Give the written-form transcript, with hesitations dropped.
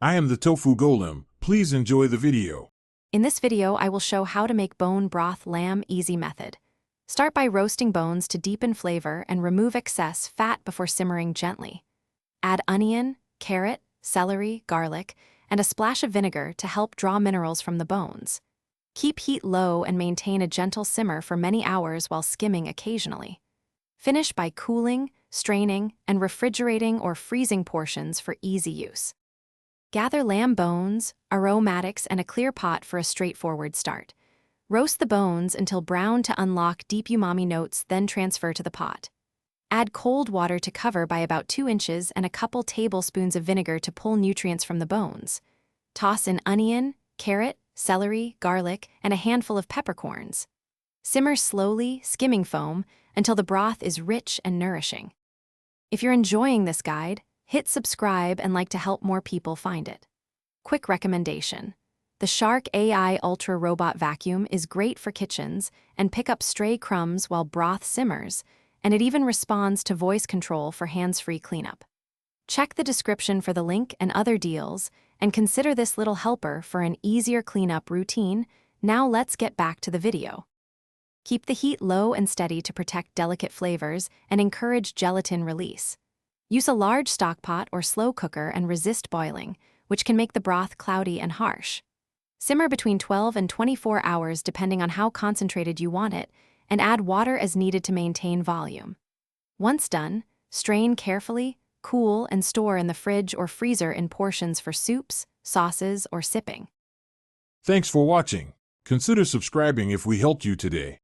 I am the Tofu Golem. Please enjoy the video. In this video, I will show how to make bone broth lamb easy method. Start by roasting bones to deepen flavor and remove excess fat before simmering gently. Add onion, carrot, celery, garlic, and a splash of vinegar to help draw minerals from the bones. Keep heat low and maintain a gentle simmer for many hours while skimming occasionally. Finish by cooling, straining, and refrigerating or freezing portions for easy use. Gather lamb bones, aromatics, and a clear pot for a straightforward start. Roast the bones until brown to unlock deep umami notes, then transfer to the pot. Add cold water to cover by about 2 inches and a couple tablespoons of vinegar to pull nutrients from the bones. Toss in onion, carrot, celery, garlic, and a handful of peppercorns. Simmer slowly, skimming foam, until the broth is rich and nourishing. If you're enjoying this guide, hit subscribe and like to help more people find it. Quick recommendation. The Shark AI Ultra Robot Vacuum is great for kitchens and pick up stray crumbs while broth simmers, and it even responds to voice control for hands-free cleanup. Check the description for the link and other deals, and consider this little helper for an easier cleanup routine. Now let's get back to the video. Keep the heat low and steady to protect delicate flavors and encourage gelatin release. Use a large stock pot or slow cooker and resist boiling, which can make the broth cloudy and harsh. Simmer between 12 and 24 hours depending on how concentrated you want it, and add water as needed to maintain volume. Once done, strain carefully, cool, and store in the fridge or freezer in portions for soups, sauces, or sipping. Thanks for watching. Consider subscribing if we helped you today.